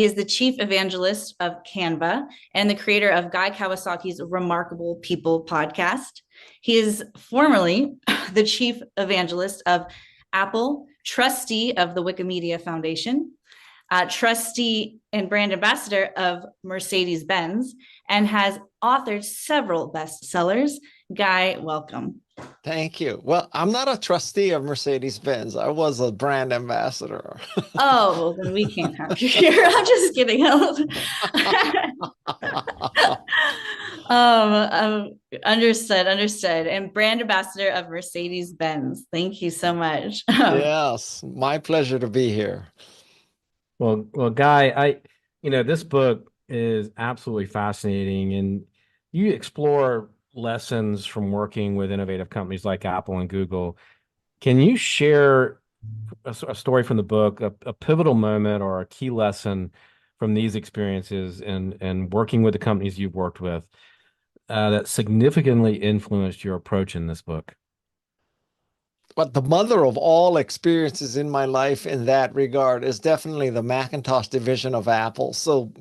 He is the chief evangelist of Canva and the creator of Guy Kawasaki's Remarkable People podcast. He is formerly the chief evangelist of Apple, trustee of the Wikimedia Foundation, trustee and brand ambassador of Mercedes-Benz, and has authored several bestsellers. Guy, welcome. Thank you. Well, I'm not a trustee of Mercedes-Benz. I was a brand ambassador. Oh, well, then we can't have you here. I'm just kidding. Understood. And brand ambassador of Mercedes-Benz. Thank you so much. Yes, my pleasure to be here. Well, Guy, this book is absolutely fascinating, and you explore lessons from working with innovative companies like Apple and Google. Can you share a story from the book, a pivotal moment or a key lesson from these experiences and working with the companies you've worked with that significantly influenced your approach in this book? But the mother of all experiences in my life in that regard is definitely the Macintosh division of Apple. So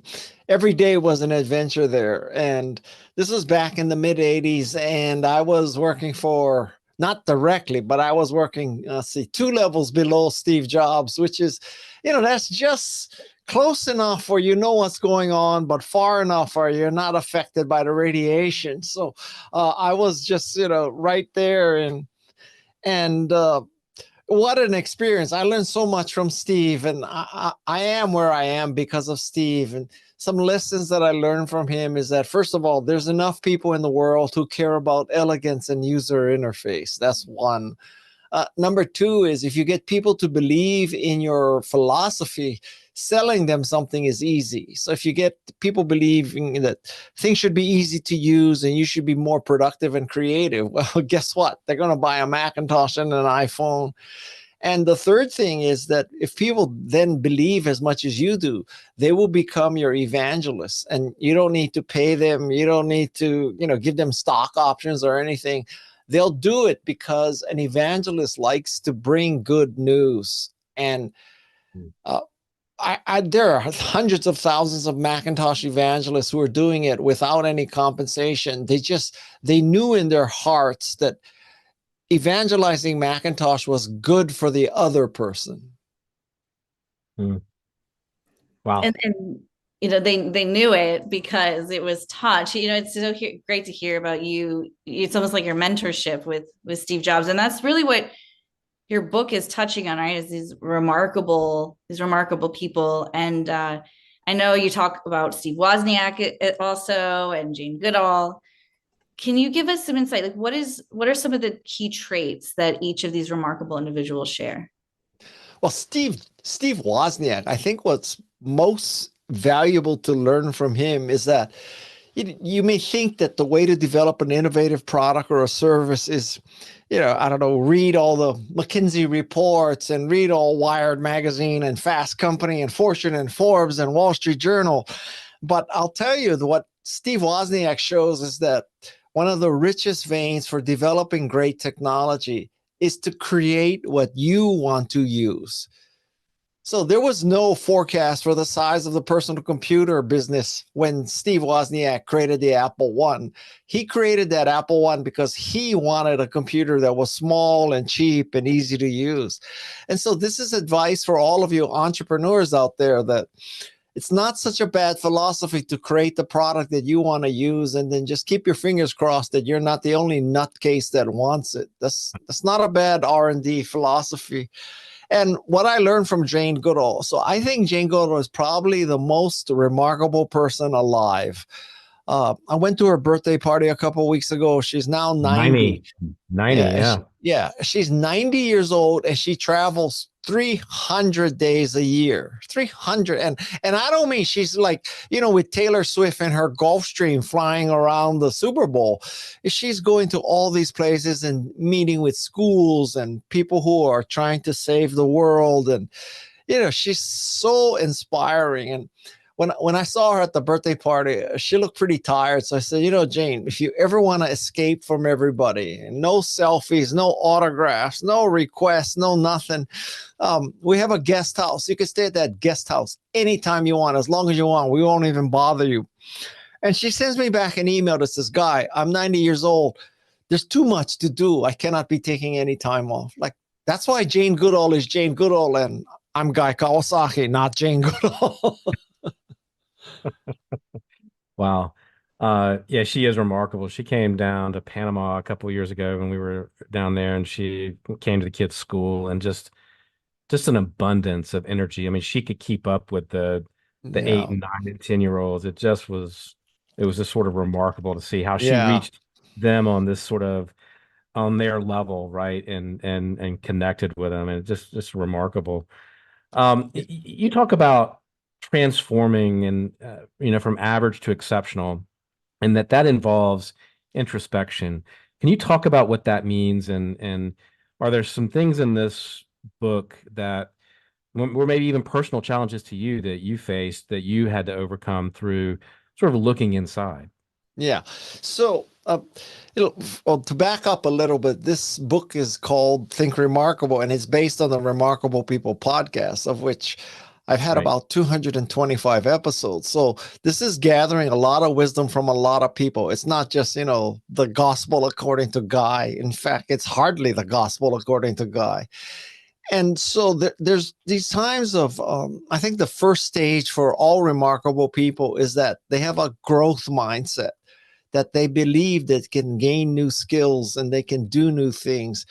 every day was an adventure there. And this was back in the mid 80s. And I was working for, not directly, but I was working, 2 levels below Steve Jobs, which is, that's just close enough where you know what's going on, but far enough where you're not affected by the radiation. So I was just, right there. And what an experience. I learned so much from Steve, and I am where I am because of Steve. And some lessons that I learned from him is that, first of all, there's enough people in the world who care about elegance and user interface. That's one. Number two is if you get people to believe in your philosophy, selling them something is easy. So if you get people believing that things should be easy to use and you should be more productive and creative, well, guess what? They're going to buy a Macintosh and an iPhone. And the third thing is that if people then believe as much as you do, they will become your evangelists, and you don't need to pay them. You don't need to, give them stock options or anything. They'll do it because an evangelist likes to bring good news. And there are hundreds of thousands of Macintosh evangelists who are doing it without any compensation. They knew in their hearts that evangelizing Macintosh was good for the other person. Wow. And they knew it because it was taught. It's so great to hear about you. It's almost like your mentorship with Steve Jobs, and that's really what your book is touching on, right? Is these remarkable people. And I know you talk about Steve Wozniak also, and Jane Goodall. Can you give us some insight? Like, what are some of the key traits that each of these remarkable individuals share? Well, Steve Wozniak, I think what's most valuable to learn from him is that you may think that the way to develop an innovative product or a service is, I don't know, read all the McKinsey reports and read all Wired magazine and Fast Company and Fortune and Forbes and Wall Street Journal. But I'll tell you what Steve Wozniak shows is that one of the richest veins for developing great technology is to create what you want to use. So there was no forecast for the size of the personal computer business when Steve Wozniak created the Apple I. He created that Apple I because he wanted a computer that was small and cheap and easy to use. And so this is advice for all of you entrepreneurs out there, that it's not such a bad philosophy to create the product that you want to use and then just keep your fingers crossed that you're not the only nutcase that wants it. That's not a bad R&D philosophy. And what I learned from Jane Goodall. So I think Jane Goodall is probably the most remarkable person alive. I went to her birthday party a couple of weeks ago. She's now 90. 90, yeah. She's 90 years old and she travels 300 days a year. 300. And I don't mean she's like, with Taylor Swift and her Gulfstream flying around the Super Bowl. She's going to all these places and meeting with schools and people who are trying to save the world. And, she's so inspiring. And when I saw her at the birthday party, she looked pretty tired. So I said, Jane, if you ever want to escape from everybody, no selfies, no autographs, no requests, no nothing, we have a guest house. You can stay at that guest house anytime you want, as long as you want. We won't even bother you. And she sends me back an email that says, Guy, I'm 90 years old. There's too much to do. I cannot be taking any time off. Like, that's why Jane Goodall is Jane Goodall, and I'm Guy Kawasaki, not Jane Goodall. Wow. Yeah, she is remarkable. She came down to Panama a couple of years ago when we were down there, and she came to the kids' school, and just an abundance of energy. I mean, she could keep up with the Yeah. 8 and 9 and 10-year-olds. It was just sort of remarkable to see how she Yeah. reached them on this sort of on their level, right? And connected with them. And just remarkable. You talk about transforming and from average to exceptional, and that involves introspection. Can you talk about what that means, and are there some things in this book that were maybe even personal challenges to you that you faced that you had to overcome through sort of looking inside? Yeah. So, well, to back up a little bit, this book is called Think Remarkable, and it's based on the Remarkable People podcast, of which I've had Right. about 225 episodes. So this is gathering a lot of wisdom from a lot of people. It's not just, the gospel according to Guy. In fact, it's hardly the gospel according to Guy. And so there's these times of, I think the first stage for all remarkable people is that they have a growth mindset, that they believe that can gain new skills and they can do new things.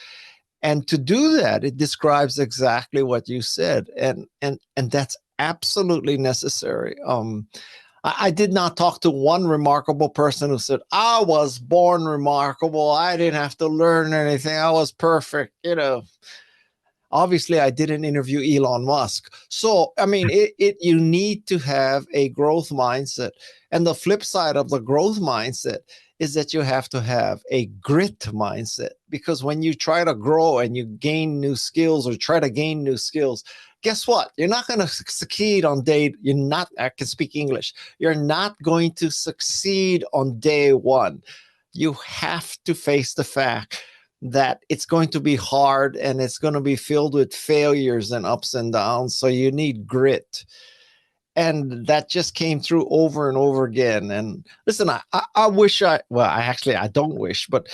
And to do that, it describes exactly what you said. And that's absolutely necessary. I did not talk to one remarkable person who said, I was born remarkable. I didn't have to learn anything. I was perfect. Obviously, I didn't interview Elon Musk. So, I mean, you need to have a growth mindset. And the flip side of the growth mindset is that you have to have a grit mindset, because when you try to grow and you gain new skills or try to gain new skills, guess what? You're not going to succeed on day. I can speak English. You're not going to succeed on day one. You have to face the fact that it's going to be hard and it's going to be filled with failures and ups and downs. So you need grit. And that just came through over and over again. And listen, I wish I don't wish, but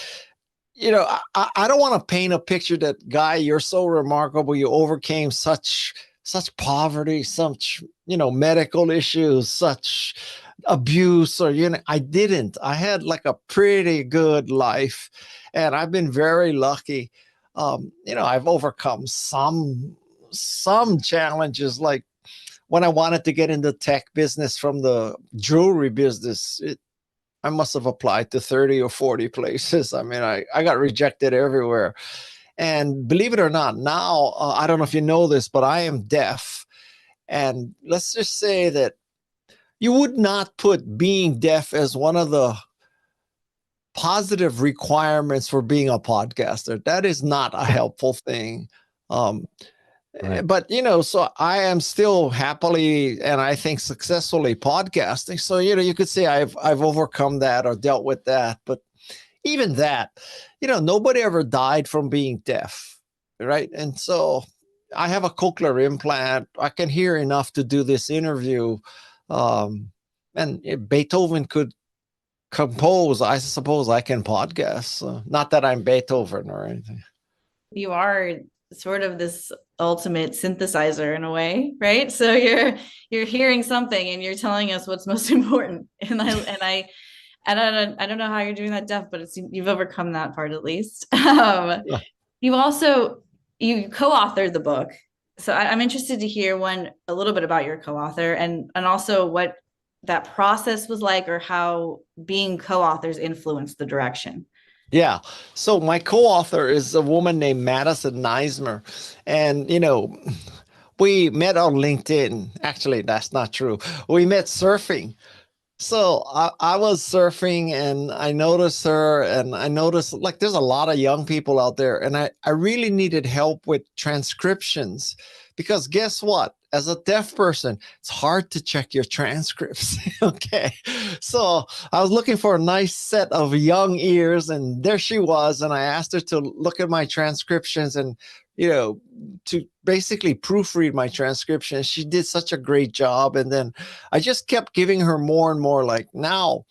I don't want to paint a picture that, Guy, you're so remarkable. You overcame such poverty, such, medical issues, such abuse, or, I didn't. I had like a pretty good life, and I've been very lucky. I've overcome some challenges, like when I wanted to get into tech business from the jewelry business, I must have applied to 30 or 40 places. I mean, I got rejected everywhere. And believe it or not, now, I don't know if you know this, but I am deaf. And let's just say that you would not put being deaf as one of the positive requirements for being a podcaster. That is not a helpful thing. Right. But, so I am still happily and I think successfully podcasting. So, you could say I've overcome that or dealt with that. But even that, nobody ever died from being deaf, right? And so I have a cochlear implant. I can hear enough to do this interview. And Beethoven could compose. I suppose I can podcast. So not that I'm Beethoven or anything. You are sort of this ultimate synthesizer in a way, right? So you're hearing something and you're telling us what's most important. And I don't know how you're doing that deaf, but you've overcome that part at least. Yeah. You co-authored the book, so I'm interested to hear a little bit about your co-author and also what that process was like, or how being co-authors influenced the direction. Yeah. So my co-author is a woman named Madison Neismer. And, we met on LinkedIn. Actually, that's not true. We met surfing. So I was surfing and I noticed her, and I noticed like there's a lot of young people out there, and I really needed help with transcriptions, because guess what? as a deaf person, it's hard to check your transcripts. Okay. So I was looking for a nice set of young ears, and there she was. And I asked her to look at my transcriptions and, to basically proofread my transcription. She did such a great job. And then I just kept giving her more and more, like, now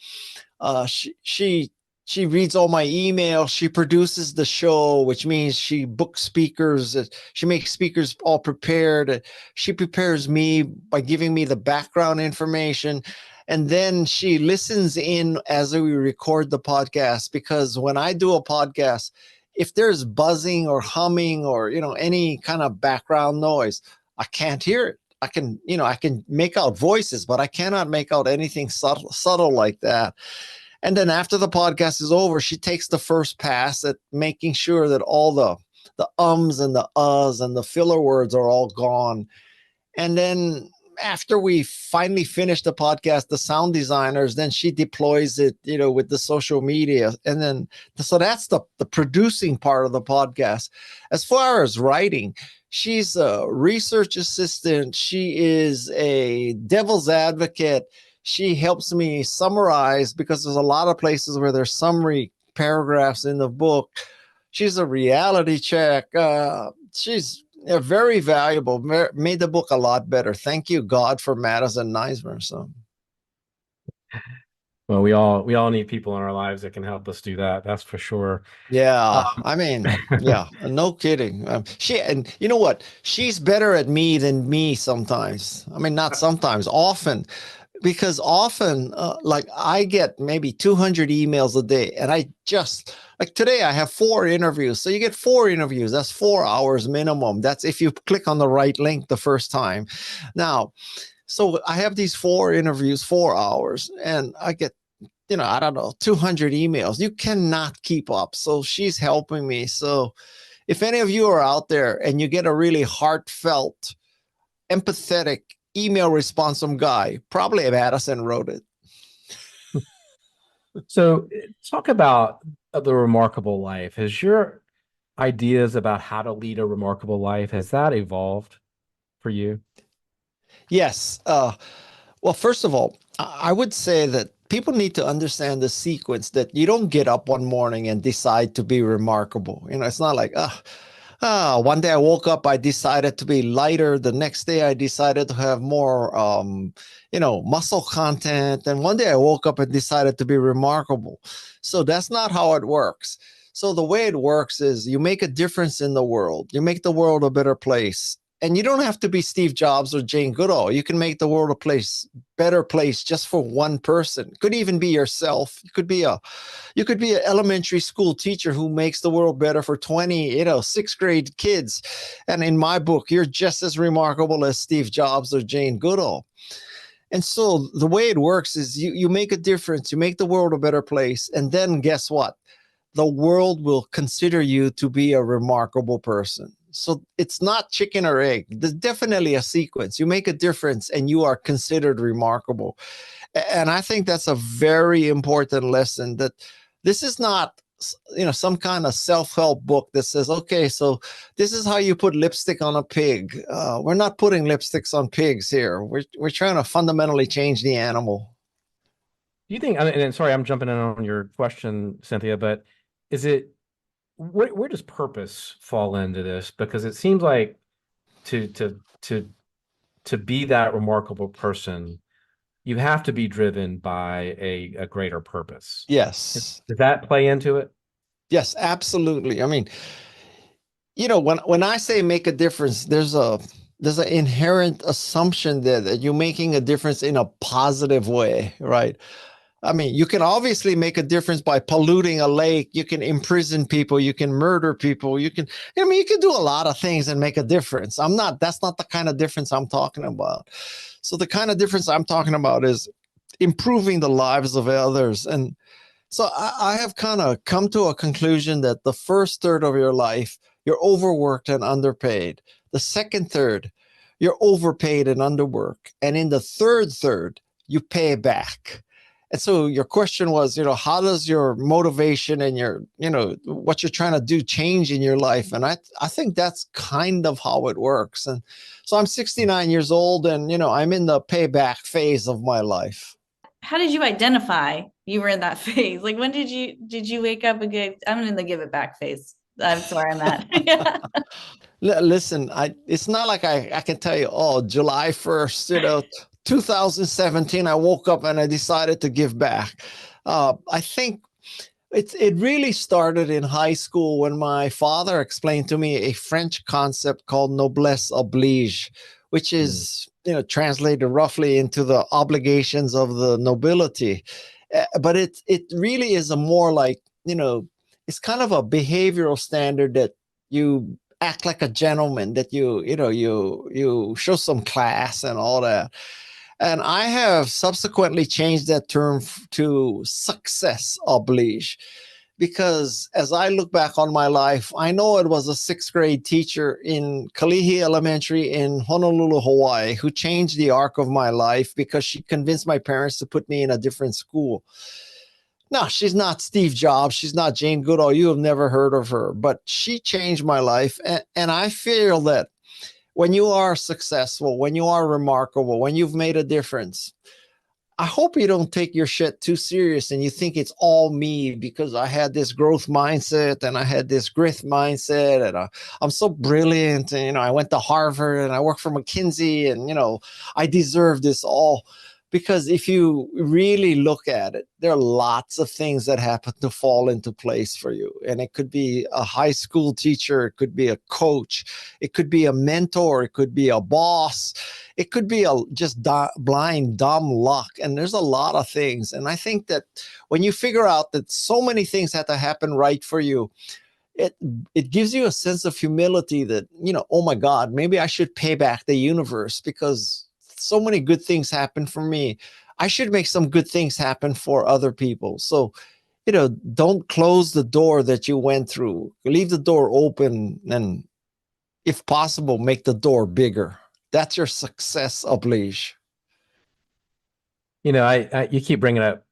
she reads all my emails. She produces the show, which means she books speakers. She makes speakers all prepared. She prepares me by giving me the background information. And then she listens in as we record the podcast, because when I do a podcast, if there's buzzing or humming or, any kind of background noise, I can't hear it. I can make out voices, but I cannot make out anything subtle like that. And then after the podcast is over, she takes the first pass at making sure that all the ums and the uhs and the filler words are all gone. And then after we finally finish the podcast, the sound designers, then she deploys it, with the social media. And then, so that's the producing part of the podcast. As far as writing, she's a research assistant. She is a devil's advocate. She helps me summarize, because there's a lot of places where there's summary paragraphs in the book. She's a reality check. She's very valuable, made the book a lot better. Thank you, God, for Madison Neismer. So, Well, we all need people in our lives that can help us do that. That's for sure. yeah, yeah, no kidding. And you know what? She's better at me than me sometimes. Not sometimes, often. Because often, like, I get maybe 200 emails a day, and I just, like, today I have 4 interviews. So you get 4 interviews. That's 4 hours minimum. That's if you click on the right link the first time. Now, so I have these 4 interviews, 4 hours, and I get, I don't know, 200 emails. You cannot keep up. So she's helping me. So if any of you are out there and you get a really heartfelt, empathetic email response from Guy, probably Madison wrote it. So talk about the remarkable life. Has your ideas about how to lead a remarkable life, has that evolved for you? Yes. Well, first of all, I would say that people need to understand the sequence, that you don't get up one morning and decide to be remarkable. It's not like, one day I woke up, I decided to be lighter. The next day I decided to have more, muscle content. And one day I woke up and decided to be remarkable. So that's not how it works. So the way it works is you make a difference in the world. You make the world a better place. And you don't have to be Steve Jobs or Jane Goodall. You can make the world a better place just for one person. It could even be yourself. You could be an elementary school teacher who makes the world better for 20, 6th grade kids. And in my book, you're just as remarkable as Steve Jobs or Jane Goodall. And so the way it works is you make a difference, you make the world a better place. And then guess what? The world will consider you to be a remarkable person. So it's not chicken or egg. There's definitely a sequence. You make a difference and you are considered remarkable. And I think that's a very important lesson, that this is not, some kind of self-help book that says, okay, so this is how you put lipstick on a pig. We're not putting lipsticks on pigs here. We're trying to fundamentally change the animal. Do you think, and sorry, I'm jumping in on your question, Cynthia, but is it, where does purpose fall into this? Because it seems like to be that remarkable person, you have to be driven by a greater purpose. Yes. Does that play into it? Yes, absolutely. When I say make a difference, there's an inherent assumption there that you're making a difference in a positive way, right? You can obviously make a difference by polluting a lake. You can imprison people. You can murder people. You can do a lot of things and make a difference. That's not the kind of difference I'm talking about. So the kind of difference I'm talking about is improving the lives of others. And so I have kind of come to a conclusion that the first third of your life, you're overworked and underpaid. The second third, you're overpaid and underworked. And in the third, you pay back. And so your question was, how does your motivation and your, what you're trying to do change in your life? And I think that's kind of how it works. And so I'm 69 years old and, I'm in the payback phase of my life. How did you identify you were in that phase? Like, when did you wake up and go, I'm in the give it back phase? That's where I'm at. Yeah. Listen, it's not like I can tell you, July 1st, 2017, I woke up and I decided to give back. I think it really started in high school when my father explained to me a French concept called noblesse oblige, which is, translated roughly into the obligations of the nobility. But it really is a more like, it's kind of a behavioral standard that you act like a gentleman, that you show some class and all that. And I have subsequently changed that term to success oblige, because as I look back on my life, I know it was a 6th grade teacher in Kalihi Elementary in Honolulu, Hawaii, who changed the arc of my life because she convinced my parents to put me in a different school. No, she's not Steve Jobs. She's not Jane Goodall. You have never heard of her, but she changed my life. And I feel that when you are successful, when you are remarkable, when you've made a difference, I hope you don't take your shit too serious and you think it's all me because I had this growth mindset and I had this grit mindset and I'm so brilliant and, I went to Harvard and I work for McKinsey and, I deserve this all. Because if you really look at it, there are lots of things that happen to fall into place for you. And it could be a high school teacher. It could be a coach. It could be a mentor. It could be a boss. It could be just blind, dumb luck. And there's a lot of things. And I think that when you figure out that so many things have to happen right for you, it gives you a sense of humility that, oh my God, maybe I should pay back the universe because so many good things happen for me. I should make some good things happen for other people. So, don't close the door that you went through. Leave the door open and, if possible, make the door bigger. That's your success oblige. You keep bringing up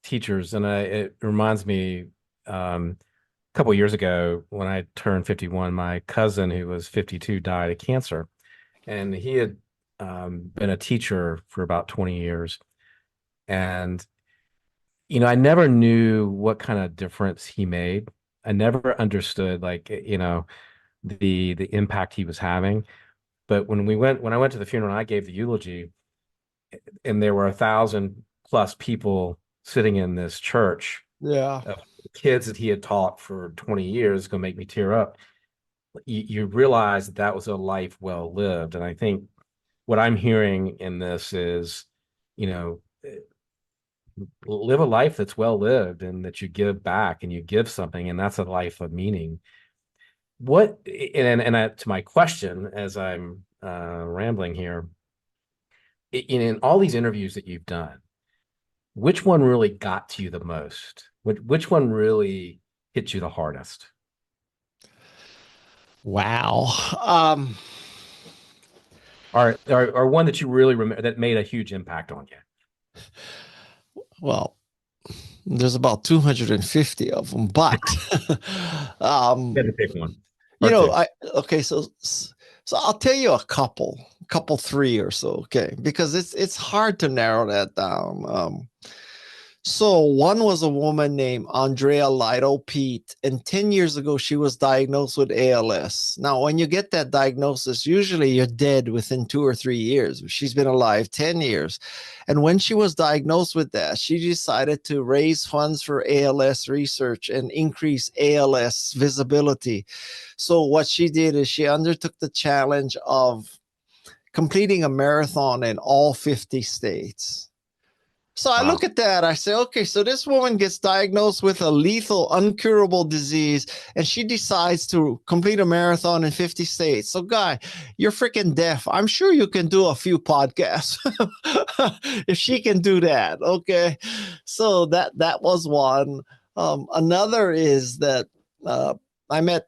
teachers, and it reminds me, a couple of years ago when I turned 51, my cousin who was 52 died of cancer, and he had been a teacher for about 20 years. And, I never knew what kind of difference he made. I never understood the impact he was having. But when I went to the funeral and I gave the eulogy, and there were 1,000+ people sitting in this church. Yeah. Kids that he had taught for 20 years, gonna make me tear up. You realize that was a life well lived. And I think what I'm hearing in this is, live a life that's well lived and that you give back and you give something, and that's a life of meaning. To my question, as I'm rambling here, in all these interviews that you've done, which one really got to you the most? Which one really hit you the hardest? Wow. Or one that you really remember that made a huge impact on you? Well, there's about 250 of them, but You had to pick one. So I'll tell you a couple, three or so, okay, because it's hard to narrow that down. So one was a woman named Andrea Lido Pete, and 10 years ago, she was diagnosed with ALS. Now, when you get that diagnosis, usually you're dead within 2 or 3 years. She's been alive 10 years. And when she was diagnosed with that, she decided to raise funds for ALS research and increase ALS visibility. So what she did is she undertook the challenge of completing a marathon in all 50 states. So I look at that, I say, okay, so this woman gets diagnosed with a lethal, uncurable disease, and she decides to complete a marathon in 50 states. So, Guy, you're freaking deaf. I'm sure you can do a few podcasts if she can do that, okay? So that was one. Another is that I met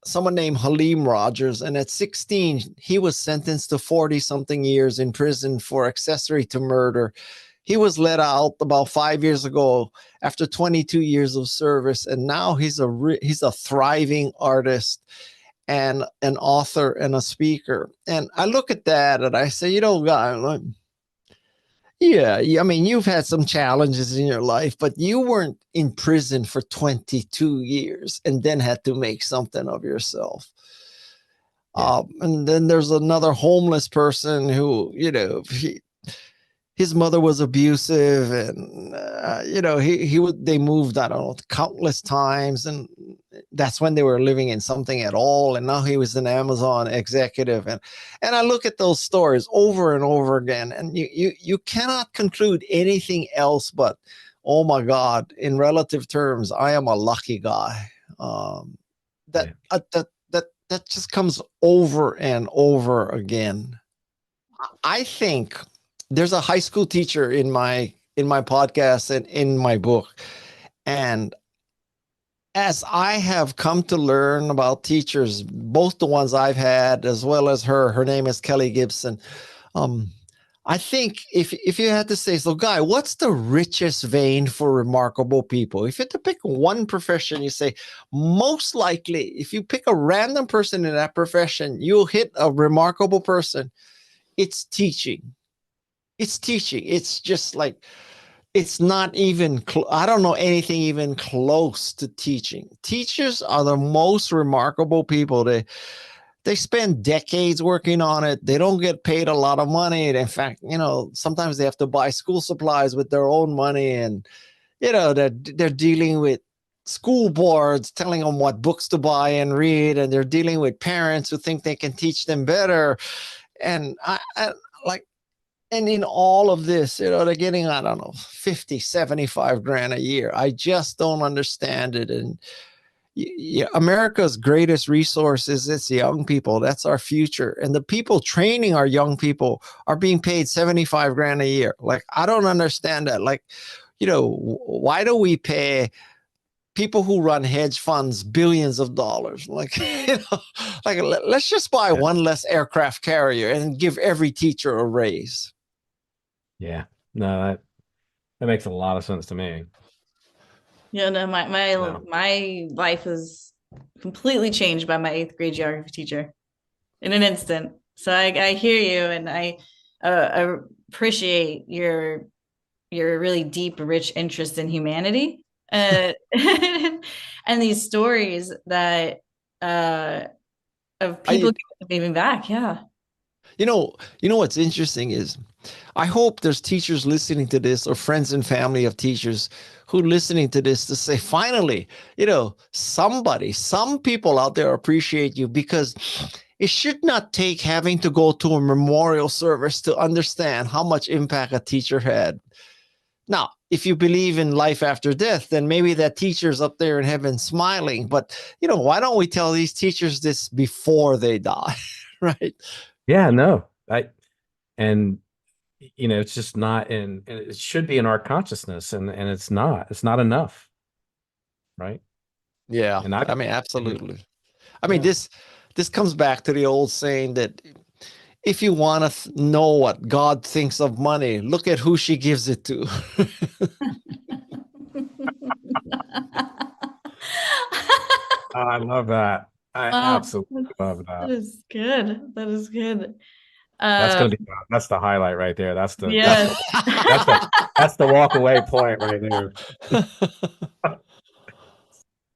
someone named Halim Rogers, and at 16, he was sentenced to 40-something years in prison for accessory to murder. He was let out about 5 years ago after 22 years of service, and now he's a thriving artist and an author and a speaker. And I look at that and I say, Guy, yeah, I mean, you've had some challenges in your life, but you weren't in prison for 22 years and then had to make something of yourself. Yeah. And then there's another homeless person who, his mother was abusive, and they moved, I don't know, countless times, and that's when they were living in something at all. And now he was an Amazon executive, and I look at those stories over and over again, and you cannot conclude anything else but, oh my God, in relative terms, I am a lucky guy. That just comes over and over again. I think there's a high school teacher in my podcast and in my book. And as I have come to learn about teachers, both the ones I've had as well as her name is Kelly Gibson. I think if you had to say, so Guy, what's the richest vein for remarkable people? If you had to pick one profession, you say, most likely, if you pick a random person in that profession, you'll hit a remarkable person. It's teaching. It's teaching. It's just like, it's not even, I don't know anything even close to teaching. Teachers are the most remarkable people. They spend decades working on it. They don't get paid a lot of money. In fact, sometimes they have to buy school supplies with their own money. And, they're dealing with school boards telling them what books to buy and read. And they're dealing with parents who think they can teach them better. And and in all of this, they're getting, I don't know, 50, 75 grand a year. I just don't understand it. And America's greatest resource is its young people. That's our future. And the people training our young people are being paid 75 grand a year. Like, I don't understand that. Like, why do we pay people who run hedge funds billions of dollars? Like, let's just buy one less aircraft carrier and give every teacher a raise. Yeah, no, that makes a lot of sense to me. Yeah, no, my life was completely changed by my 8th grade geography teacher in an instant. So I hear you, and I appreciate your really deep, rich interest in humanity, and these stories that of people giving back. Yeah. What's interesting is, I hope there's teachers listening to this, or friends and family of teachers who listening to this, to say, finally, some people out there appreciate you, because it should not take having to go to a memorial service to understand how much impact a teacher had. Now, if you believe in life after death, then maybe that teacher's up there in heaven smiling. But, why don't we tell these teachers this before they die? Right? Yeah, no, it's just not and it should be in our consciousness, and it's not enough. Right. Yeah. And I mean, absolutely. Yeah. This comes back to the old saying that if you want to know what God thinks of money, look at who she gives it to. I love that. I absolutely love that. That is good. That is good. That's the highlight right there. That's the walk away point right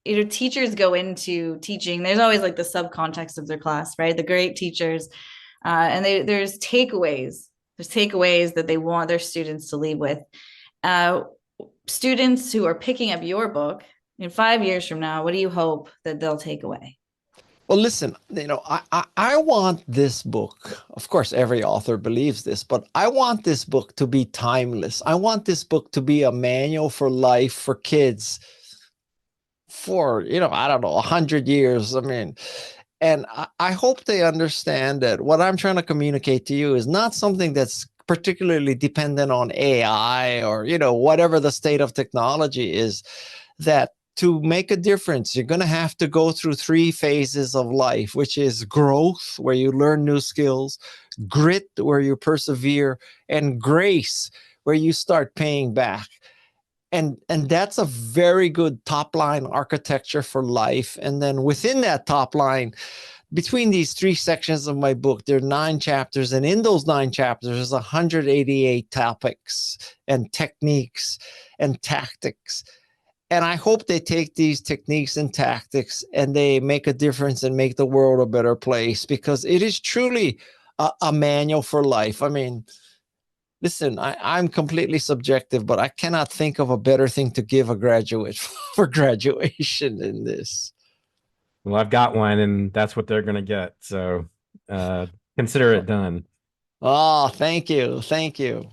there. Teachers go into teaching. There's always like the subcontext of their class, right? The great teachers, and there's takeaways. There's takeaways that they want their students to leave with. Students who are picking up your book in 5 years from now, what do you hope that they'll take away? Well, listen, I want this book. Of course, every author believes this, but I want this book to be timeless. I want this book to be a manual for life for kids for, I don't know, 100 years. I mean, and I hope they understand that what I'm trying to communicate to you is not something that's particularly dependent on AI or, whatever the state of technology is, that to make a difference, you're going to have to go through 3 phases of life, which is growth, where you learn new skills, grit, where you persevere, and grace, where you start paying back. And that's a very good top line architecture for life. And then within that top line, between these 3 sections of my book, there are 9 chapters. And in those 9 chapters, there's 188 topics and techniques and tactics. And I hope they take these techniques and tactics and they make a difference and make the world a better place, because it is truly a manual for life. I mean, listen, I'm completely subjective, but I cannot think of a better thing to give a graduate for graduation than this. Well, I've got one, and that's what they're going to get. So consider it done. Oh, thank you. Thank you.